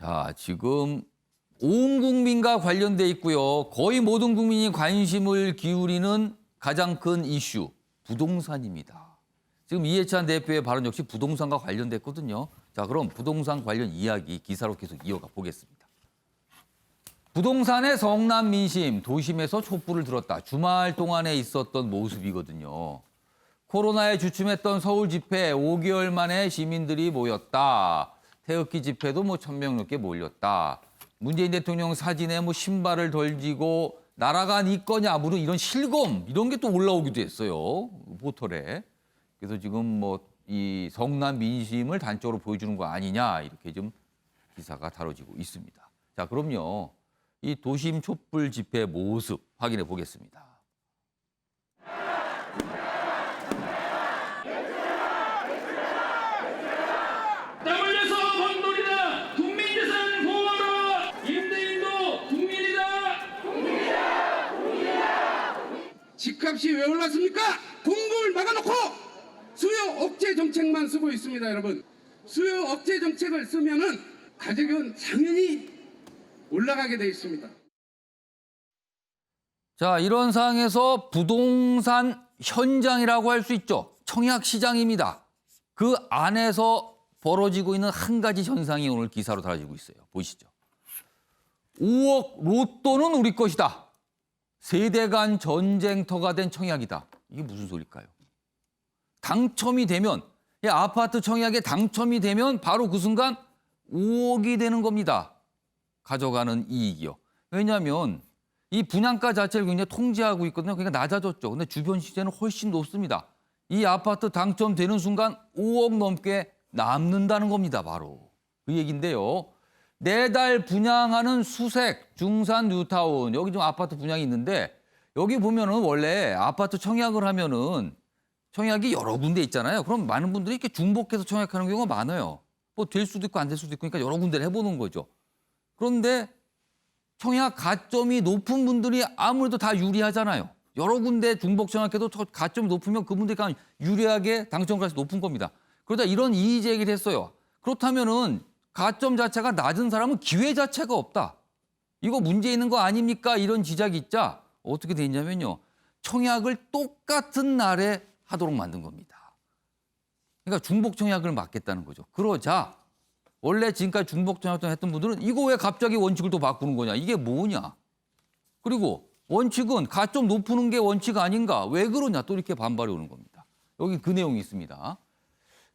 자, 지금 온 국민과 관련돼 있고요. 거의 모든 국민이 관심을 기울이는 가장 큰 이슈, 부동산입니다. 지금 이해찬 대표의 발언 역시 부동산과 관련됐거든요. 자, 그럼 부동산 관련 이야기 기사로 계속 이어가 보겠습니다. 부동산의 성남 민심, 도심에서 촛불을 들었다. 주말 동안에 있었던 모습이거든요. 코로나에 주춤했던 서울 집회 5개월 만에 시민들이 모였다. 태극기 집회도 1,000명 넘게 몰렸다. 문재인 대통령 사진에 신발을 던지고 날아간 이 거냐, 무슨 이런 실검 이런 게 또 올라오기도 했어요. 포털에. 그래서 지금 이 성남 민심을 단적으로 보여주는 거 아니냐 이렇게 좀 기사가 다뤄지고 있습니다. 자, 그럼요. 이 도심 촛불 집회 모습 확인해 보겠습니다. 땀 흘려서 번 돈이다. 국민재산 보호하라. 임대인도 국민이다. 집값이 왜 올랐습니까? 공급을 막아놓고 수요 억제 정책만 쓰고 있습니다, 여러분. 수요 억제 정책을 쓰면은 가격은 당연히 올라가게 돼 있습니다. 자, 이런 상황에서 부동산 현장이라고 할 수 있죠. 청약 시장입니다. 그 안에서 벌어지고 있는 한 가지 현상이 오늘 기사로 달아지고 있어요. 보이시죠? 5억 로또는 우리 것이다. 세대 간 전쟁터가 된 청약이다. 이게 무슨 소리일까요? 당첨이 되면, 아파트 청약에 당첨이 되면 바로 그 순간 5억이 되는 겁니다. 가져가는 이익이요. 왜냐하면 이 분양가 자체를 굉장히 통제하고 있거든요. 그러니까 낮아졌죠. 근데 주변 시세는 훨씬 높습니다. 이 아파트 당첨되는 순간 5억 넘게 남는다는 겁니다. 바로 그 얘기인데요. 매달 분양하는 수색, 중산, 뉴타운 여기 좀 아파트 분양이 있는데 여기 보면은 원래 아파트 청약을 하면은 청약이 여러 군데 있잖아요. 그럼 많은 분들이 이렇게 중복해서 청약하는 경우가 많아요. 뭐 될 수도 있고 안 될 수도 있고 그러니까 여러 군데를 해보는 거죠. 그런데 청약 가점이 높은 분들이 아무래도 다 유리하잖아요. 여러 군데 중복 청약해도 가점이 높으면 그분들이 유리하게 당첨 가능성이 높은 겁니다. 그러다 이런 이의 제기를 했어요. 그렇다면은 가점 자체가 낮은 사람은 기회 자체가 없다. 이거 문제 있는 거 아닙니까? 이런 지적이 있자 어떻게 됐냐면요. 청약을 똑같은 날에 하도록 만든 겁니다. 그러니까 중복 청약을 막겠다는 거죠. 그러자 원래 지금까지 중복 청약을 했던 분들은 이거 왜 갑자기 원칙을 또 바꾸는 거냐. 이게 뭐냐. 그리고 원칙은 가점 높이는 게 원칙 아닌가. 왜 그러냐. 또 이렇게 반발이 오는 겁니다. 여기 그 내용이 있습니다.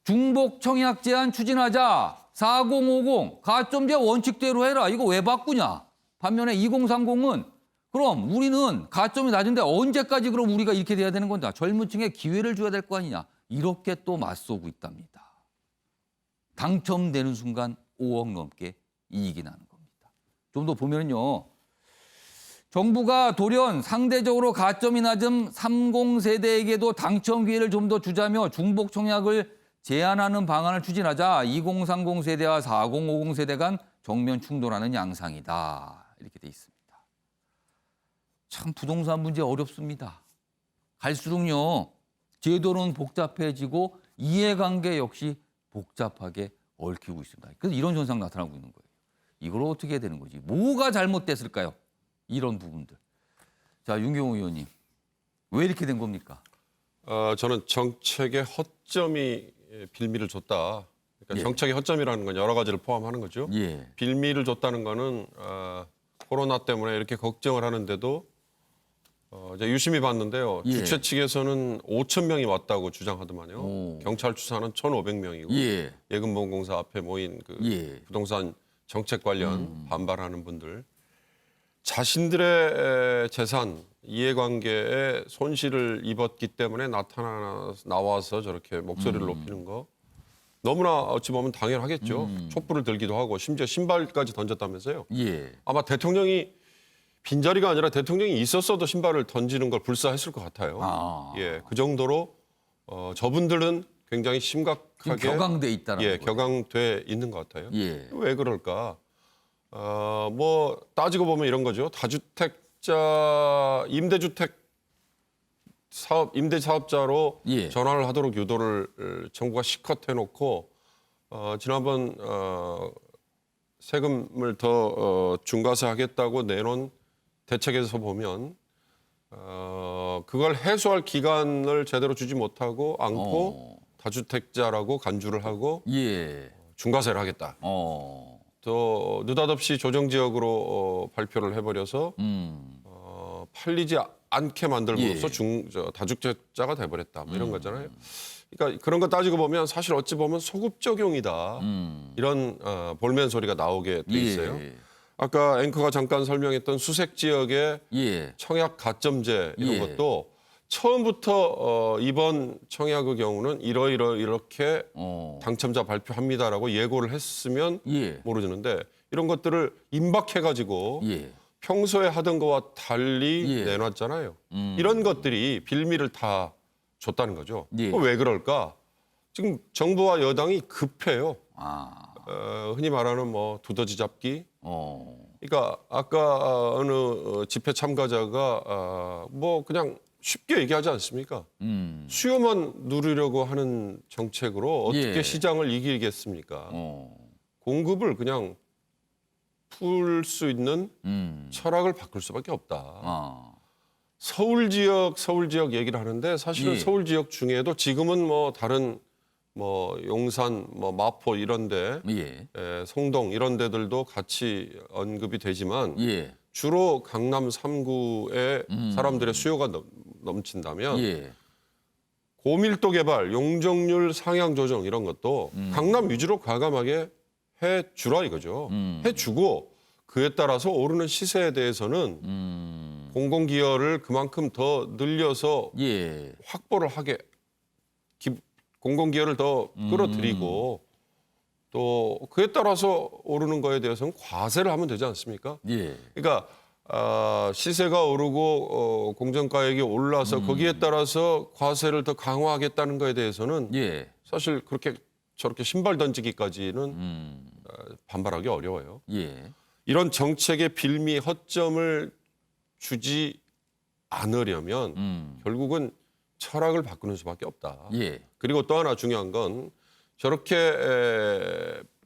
중복 청약 제한 추진하자. 4050 가점제 원칙대로 해라. 이거 왜 바꾸냐. 반면에 2030은 그럼 우리는 가점이 낮은데 언제까지 그럼 우리가 이렇게 돼야 되는 건가. 젊은 층에 기회를 줘야 될 거 아니냐. 이렇게 또 맞서고 있답니다. 당첨되는 순간 5억 넘게 이익이 나는 겁니다. 좀 더 보면요. 정부가 돌연 상대적으로 가점이 낮은 30세대에게도 당첨 기회를 좀 더 주자며 중복 청약을 제한하는 방안을 추진하자 2030 세대와 4050 세대 간 정면 충돌하는 양상이다. 이렇게 돼 있습니다. 참 부동산 문제 어렵습니다. 갈수록요. 제도는 복잡해지고 이해관계 역시 복잡하게 얽히고 있습니다. 그래서 이런 현상 나타나고 있는 거예요. 이걸 어떻게 해야 되는 거지? 뭐가 잘못됐을까요? 이런 부분들. 자, 윤경호 의원님. 왜 이렇게 된 겁니까? 저는 정책의 허점이 빌미를 줬다. 그러니까 예. 정책의 허점이라는 건 여러 가지를 포함하는 거죠. 예. 빌미를 줬다는 거는 코로나 때문에 이렇게 걱정을 하는데도 이제 유심히 봤는데요. 예. 주최 측에서는 5,000명이 왔다고 주장하더만요. 오. 경찰 추산은 1,500명이고 예. 예금보험공사 앞에 모인 그 예. 부동산 정책 관련 반발하는 분들 자신들의 재산 이해관계에 손실을 입었기 때문에 나와서 저렇게 목소리를 높이는 거 너무나 어찌 보면 당연하겠죠. 촛불을 들기도 하고 심지어 신발까지 던졌다면서요. 예. 아마 대통령이 빈자리가 아니라 대통령이 있었어도 신발을 던지는 걸 불사했을 것 같아요. 예, 그 정도로 저분들은 굉장히 지금 심각하게 격앙돼 있다는 거예요. 격앙돼 있는 것 같아요. 예. 왜 그럴까? 뭐 따지고 보면 이런 거죠. 다주택자 임대주택 사업 임대 사업자로 예. 전환을 하도록 유도를 정부가 실컷 해놓고 지난번 세금을 더 중과세하겠다고 내놓은 대책에서 보면 그걸 해소할 기간을 제대로 주지 못하고 않고 다주택자라고 간주를 하고 예. 중과세를 하겠다. 또 느닷없이 조정지역으로 발표를 해버려서 팔리지 않게 만들고서 다주택자가 돼버렸다. 뭐 이런 거잖아요. 그러니까 그런 거 따지고 보면 사실 어찌 보면 소급 적용이다. 이런 볼멘 소리가 나오게 돼 있어요. 예. 아까 앵커가 잠깐 설명했던 수색 지역의 예. 청약 가점제 이런 예. 것도 처음부터 이번 청약의 경우는 이렇게 당첨자 발표합니다라고 예고를 했으면 예. 모르는데 이런 것들을 임박해가지고 예. 평소에 하던 거와 달리 예. 내놨잖아요. 이런 것들이 빌미를 다 줬다는 거죠. 예. 왜 그럴까? 지금 정부와 여당이 급해요. 흔히 말하는 뭐 두더지 잡기. 그러니까 아까 어느 집회 참가자가 뭐 그냥 쉽게 얘기하지 않습니까? 수요만 누리려고 하는 정책으로 어떻게 예. 시장을 이기겠습니까? 공급을 그냥 풀 수 있는 철학을 바꿀 수밖에 없다. 서울 지역 얘기를 하는데 사실은 예. 서울 지역 중에도 지금은 뭐 다른 뭐 용산, 뭐 마포 이런데, 예. 송동 이런 데들도 같이 언급이 되지만 예. 주로 강남 3구에 사람들의 수요가 넘친다면 예. 고밀도 개발, 용적률 상향 조정 이런 것도 강남 위주로 과감하게 해주라 이거죠. 해주고 그에 따라서 오르는 시세에 대해서는 공공기여를 그만큼 더 늘려서 예. 확보를 하게 공공기여를 더 끌어들이고 또 그에 따라서 오르는 거에 대해서는 과세를 하면 되지 않습니까? 예. 그러니까 시세가 오르고 공정가액이 올라서 거기에 따라서 과세를 더 강화하겠다는 거에 대해서는 예. 사실 그렇게 저렇게 신발 던지기까지는 반발하기 어려워요. 예. 이런 정책의 빌미 허점을 주지 않으려면 결국은 철학을 바꾸는 수밖에 없다. 예. 그리고 또 하나 중요한 건 저렇게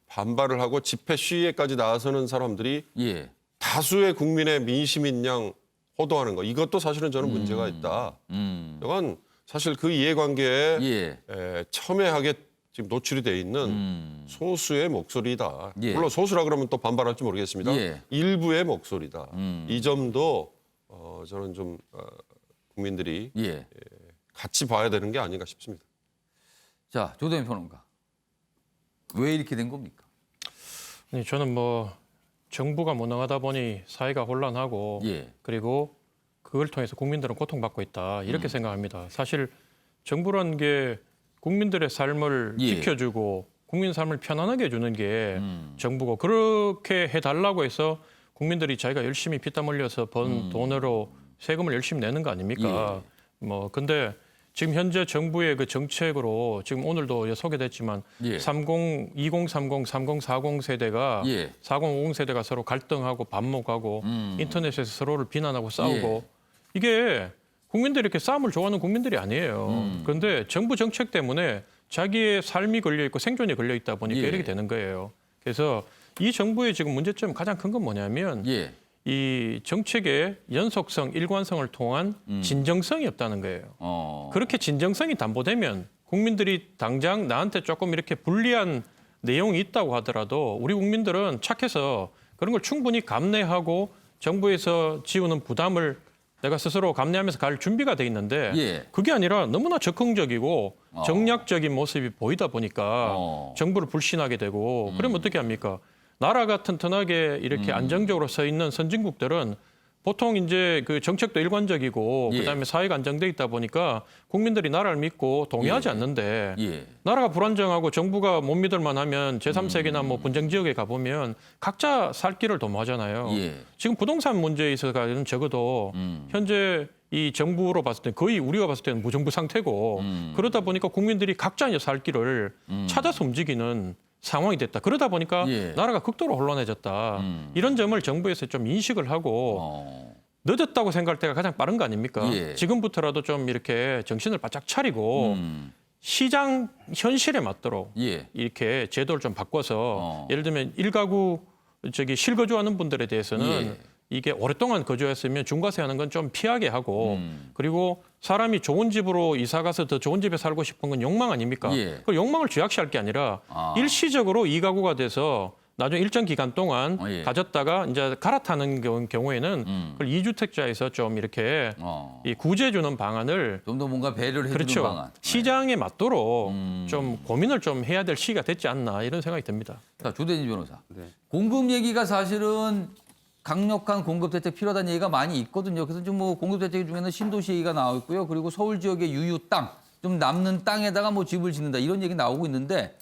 반발을 하고 집회 시위에까지 나서는 사람들이 예. 다수의 국민의 민심인 양 호도하는 거 이것도 사실은 저는 문제가 있다. 이건 사실 그 이해관계에 예. 첨예하게 지금 노출이 돼 있는 소수의 목소리다. 예. 물론 소수라 그러면 또 반발할지 모르겠습니다. 예. 일부의 목소리다. 이 점도 저는 좀 국민들이 예. 같이 봐야 되는 게 아닌가 싶습니다. 자, 조대현 평론가. 왜 이렇게 된 겁니까? 네, 저는 뭐 정부가 무능하다 보니 사회가 혼란하고 예. 그리고 그걸 통해서 국민들은 고통받고 있다 이렇게 생각합니다. 사실 정부라는 게 국민들의 삶을 예. 지켜주고 국민 삶을 편안하게 해주는 게 정부고 그렇게 해달라고 해서 국민들이 자기가 열심히 피땀 흘려서 번 돈으로 세금을 열심히 내는 거 아닙니까? 뭐 근데 지금 현재 정부의 그 정책으로 지금 오늘도 소개됐지만 예. 2030, 3040 세대가 예. 4050 세대가 서로 갈등하고 반목하고 인터넷에서 서로를 비난하고 싸우고 이게 국민들이 이렇게 싸움을 좋아하는 국민들이 아니에요. 그런데 정부 정책 때문에 자기의 삶이 걸려 있고 생존이 걸려 있다 보니까 예. 이렇게 되는 거예요. 그래서 이 정부의 지금 문제점 가장 큰 건 뭐냐면 예. 이 정책의 연속성, 일관성을 통한 진정성이 없다는 거예요. 그렇게 진정성이 담보되면 국민들이 당장 나한테 조금 이렇게 불리한 내용이 있다고 하더라도 우리 국민들은 착해서 그런 걸 충분히 감내하고 정부에서 지우는 부담을 내가 스스로 감내하면서 갈 준비가 돼 있는데 예. 그게 아니라 너무나 적극적이고 정략적인 모습이 보이다 보니까 정부를 불신하게 되고 그러면 어떻게 합니까? 나라가 튼튼하게 이렇게 안정적으로 서 있는 선진국들은 보통 이제 그 정책도 일관적이고 예. 그다음에 사회가 안정돼 있다 보니까 국민들이 나라를 믿고 동의하지 예. 않는데 예. 나라가 나라가 불안정하고 정부가 못 믿을 만하면 제3세계나 뭐 분쟁 지역에 가보면 각자 살 길을 도모하잖아요. 예. 지금 부동산 문제에 있어서는 적어도 현재 이 정부로 봤을 때 거의 우리가 봤을 때는 무정부 상태고 그러다 보니까 국민들이 각자 이제 살 길을 찾아서 움직이는 상황이 됐다. 그러다 보니까 예. 나라가 극도로 혼란해졌다. 이런 점을 정부에서 좀 인식을 하고 늦었다고 생각할 때가 가장 빠른 거 아닙니까? 예. 지금부터라도 좀 이렇게 정신을 바짝 차리고 시장 현실에 맞도록 예. 이렇게 제도를 좀 바꿔서 예를 들면 1가구 실거주하는 분들에 대해서는 예. 이게 오랫동안 거주했으면 중과세하는 건 좀 피하게 하고 그리고 사람이 좋은 집으로 이사 가서 더 좋은 집에 살고 싶은 건 욕망 아닙니까? 예. 그 욕망을 죄악시할 게 아니라 일시적으로 이 가구가 돼서 나중에 일정 기간 동안 예. 가졌다가 이제 갈아타는 경우에는 그걸 이주택자에서 좀 이렇게 이 구제해 주는 방안을 좀 더 뭔가 배려를 해주는 그렇죠. 방안. 시장에 맞도록 좀 고민을 좀 해야 될 시기가 됐지 않나 이런 생각이 듭니다. 자, 조대진 변호사. 공급 얘기가 사실은 강력한 공급 대책 필요하다는 얘기가 많이 있거든요. 그래서 좀 뭐 공급 대책 중에는 신도시 얘기가 나오고 있고요. 그리고 서울 지역의 유유 땅, 좀 남는 땅에다가 뭐 집을 짓는다 이런 얘기 나오고 있는데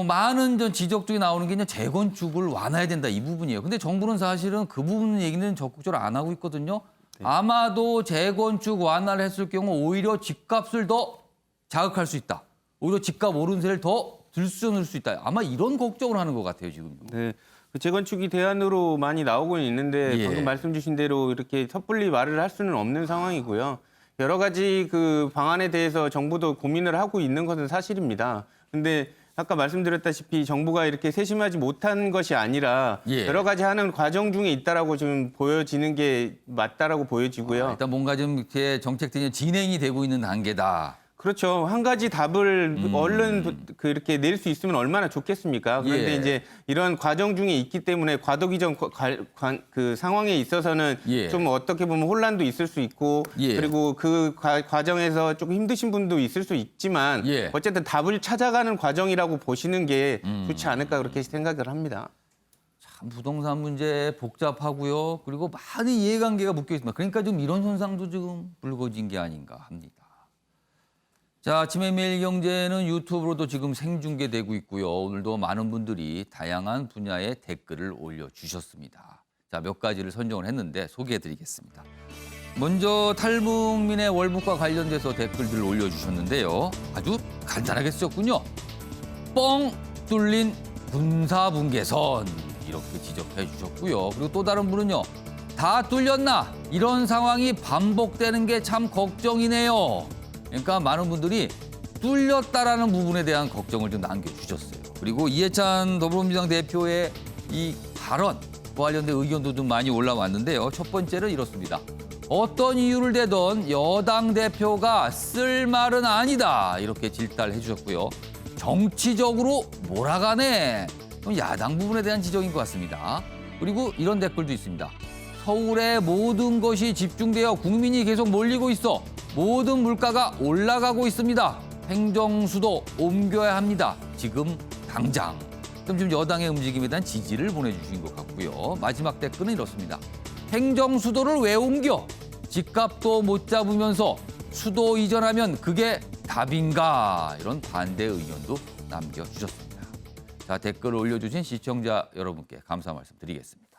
많은 전 지적 중에 나오는 게 이제 재건축을 완화해야 된다 이 부분이에요. 근데 정부는 사실은 그 부분 얘기는 적극적으로 안 하고 있거든요. 아마도 재건축 완화를 했을 경우 오히려 집값을 더 자극할 수 있다. 오히려 집값 오름세를 더 들쑤실 수 있다. 아마 이런 걱정을 하는 것 같아요, 지금. 네. 그 재건축이 대안으로 많이 나오고는 있는데 예. 방금 말씀 주신 대로 이렇게 섣불리 말을 할 수는 없는 상황이고요. 여러 가지 그 방안에 대해서 정부도 고민을 하고 있는 것은 사실입니다. 근데 아까 말씀드렸다시피 정부가 이렇게 세심하지 못한 것이 아니라 예. 여러 가지 하는 과정 중에 있다라고 지금 보여지는 게 맞다라고 보여지고요. 일단 뭔가 좀 이렇게 정책들이 진행이 되고 있는 단계다. 그렇죠. 한 가지 답을 얼른 이렇게 낼 수 있으면 얼마나 좋겠습니까? 그런데 예. 이제 이런 과정 중에 있기 때문에 과도기전 그 상황에 있어서는 예. 좀 어떻게 보면 혼란도 있을 수 있고 예. 그리고 그 과정에서 조금 힘드신 분도 있을 수 있지만 예. 어쨌든 답을 찾아가는 과정이라고 보시는 게 좋지 않을까 그렇게 생각을 합니다. 참 부동산 문제 복잡하고요. 그리고 많은 이해관계가 묶여 있습니다. 그러니까 좀 이런 현상도 지금 불거진 게 아닌가 합니다. 자, 아침에 매일경제는 유튜브로도 지금 생중계되고 있고요. 오늘도 많은 분들이 다양한 분야의 댓글을 올려주셨습니다. 자, 몇 가지를 선정을 했는데 소개해드리겠습니다. 먼저 탈북민의 월북과 관련돼서 댓글들을 올려주셨는데요. 아주 간단하게 쓰셨군요. 뻥 뚫린 군사분계선 이렇게 지적해 주셨고요. 그리고 또 다른 분은요. 다 뚫렸나? 이런 상황이 반복되는 게 참 걱정이네요. 그러니까 많은 분들이 뚫렸다라는 부분에 대한 걱정을 좀 남겨주셨어요. 그리고 이해찬 더불어민주당 대표의 이 발언과 관련된 의견도 좀 많이 올라왔는데요. 첫 번째는 이렇습니다. 어떤 이유를 대던 여당 대표가 쓸 말은 아니다. 이렇게 질타를 해주셨고요. 정치적으로 몰아가네. 야당 부분에 대한 지적인 것 같습니다. 그리고 이런 댓글도 있습니다. 서울에 모든 것이 집중되어 국민이 계속 몰리고 있어 모든 물가가 올라가고 있습니다. 행정수도 옮겨야 합니다. 지금 당장. 그럼 지금 여당의 움직임에 대한 지지를 보내주신 것 같고요. 마지막 댓글은 이렇습니다. 행정수도를 왜 옮겨? 집값도 못 잡으면서 수도 이전하면 그게 답인가? 이런 반대 의견도 남겨주셨습니다. 자, 댓글 올려주신 시청자 여러분께 감사 말씀 드리겠습니다.